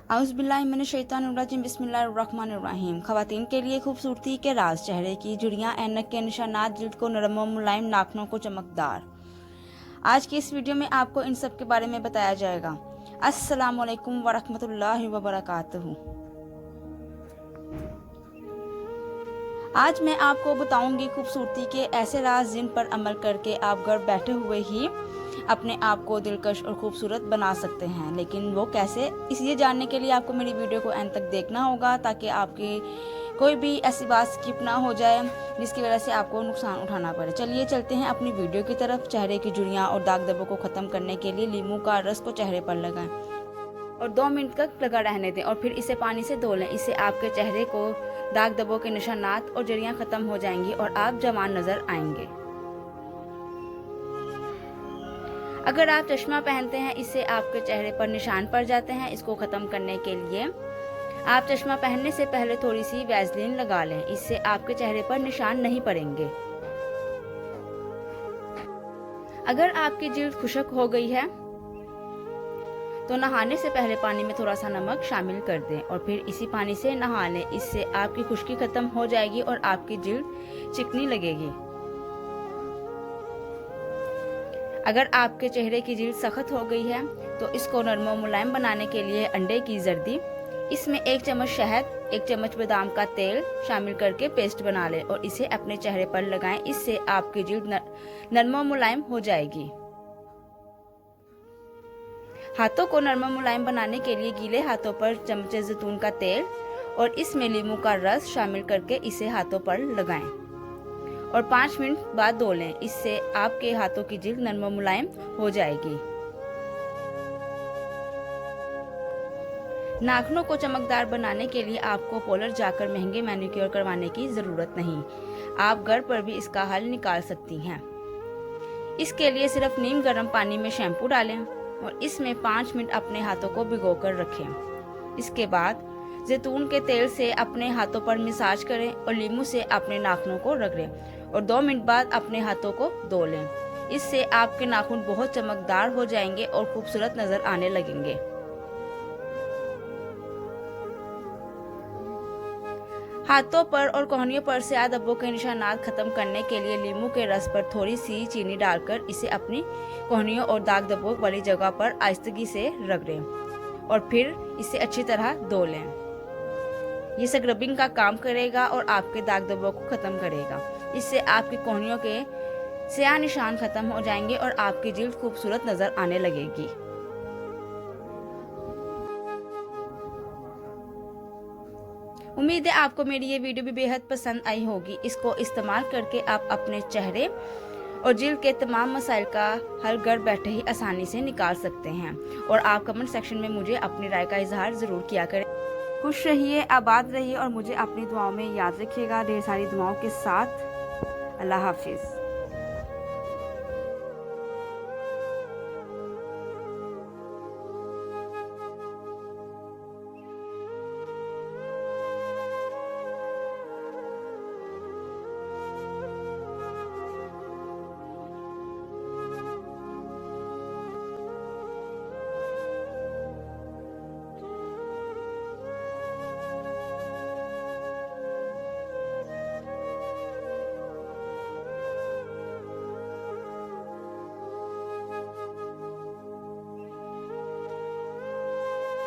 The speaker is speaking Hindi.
औज़ुबिल्लाहिमिनश्शैतानिर्रजीम बिस्मिल्लाहिर्रहमानिर्रहीम। ख़वातीन के लिए खूबसूरती के राज, चेहरे की झुर्रियाँ, ऐनक के निशानात, जिल्द को नरम व मुलायम, नाखूनों को चमकदार। आज की इस वीडियो में आपको इन सब के बारे में बताया जाएगा। अस्सलामु अलैकुम वरहमतुल्लाहि वबरकातुहू। आज मैं आपको बताऊंगी खूबसूरती के ऐसे राज जिन पर अमल करके आप घर बैठे हुए ही अपने आप को दिलकश और खूबसूरत बना सकते हैं। लेकिन वो कैसे, इसलिए जानने के लिए आपको मेरी वीडियो को एंड तक देखना होगा, ताकि आपकी कोई भी ऐसी बात स्किप ना हो जाए जिसकी वजह से आपको नुकसान उठाना पड़े। चलिए चलते हैं अपनी वीडियो की तरफ। चेहरे की झुर्रियाँ और दाग धब्बों को ख़त्म करने के लिए लीमू का रस को चेहरे पर लगाएं और 2 मिनट तक लगा रहने दें और फिर इसे पानी से धो लें। इससे आपके चेहरे को दाग धब्बों के निशानात और झुर्रियाँ ख़त्म हो जाएंगी और आप जवान नज़र आएंगे। अगर आप चश्मा पहनते हैं, इससे आपके चेहरे पर निशान पड़ जाते हैं। इसको ख़त्म करने के लिए आप चश्मा पहनने से पहले थोड़ी सी वैसलीन लगा लें। इससे आपके चेहरे पर निशान नहीं पड़ेंगे। अगर आपकी जिल्द खुश्क हो गई है तो नहाने से पहले पानी में थोड़ा सा नमक शामिल कर दें और फिर इसी पानी से नहा लें। इससे आपकी खुश्की खत्म हो जाएगी और आपकी जिल्द चिकनी लगेगी। अगर आपके चेहरे की जिल्द सख्त हो गई है तो इसको नरम और मुलायम बनाने के लिए अंडे की जर्दी, इसमें 1 चम्मच शहद, 1 चम्मच बादाम का तेल शामिल करके पेस्ट बना लें और इसे अपने चेहरे पर लगाएं। इससे आपकी जिल्द नरम और मुलायम हो जाएगी। हाथों को नरम और मुलायम बनाने के लिए गीले हाथों पर चम्मच जैतून का तेल और इसमें लीमू का रस शामिल करके इसे हाथों पर लगाएं और 5 मिनट बाद धो लें। इससे आपके हाथों की जिल्द नरम और मुलायम हो जाएगी। नाखूनों को चमकदार बनाने के लिए आपको पार्लर जाकर महंगे मैनिक्योर करवाने की ज़रूरत नहीं। आप घर पर भी इसका हल निकाल सकती हैं। इसके लिए सिर्फ नीम गर्म पानी में शैम्पू डालें और इसमें 5 मिनट अपने हाथों को भिगोकर रखें। इसके बाद जैतून के तेल से अपने हाथों पर मसाज करें और लीमू से अपने नाखूनों को रगड़ें और 2 मिनट बाद अपने हाथों को धो लें। इससे आपके नाखून बहुत चमकदार हो जाएंगे और खूबसूरत नजर आने लगेंगे। हाथों पर और कोहनियों पर स्याह धब्बों के निशानात खत्म करने के लिए लीमू के रस पर थोड़ी सी चीनी डालकर इसे अपनी कोहनियों और दाग धब्बों वाली जगह पर आहिस्तगी से रगड़ें और फिर इसे अच्छी तरह धो लें। ये स्क्रबिंग का काम करेगा और आपके दाग धब्बों को खत्म करेगा। इससे आपकी कोहनियों के स्याह निशान खत्म हो जाएंगे और आपकी जिल्द खूबसूरत नजर आने लगेगी। उम्मीद है आपको मेरी ये वीडियो भी बेहद पसंद आई होगी। इसको इस्तेमाल करके आप अपने चेहरे और जिल्द के तमाम मसाइल का हल घर बैठे ही आसानी से निकाल सकते हैं। और आप कमेंट सेक्शन में मुझे अपनी राय का इजहार ज़रूर किया करें। खुश रहिए, आबाद रहिए और मुझे अपनी दुआओं में याद रखिएगा। ढेर सारी दुआओं के साथ। अल्लाह हाफिज़।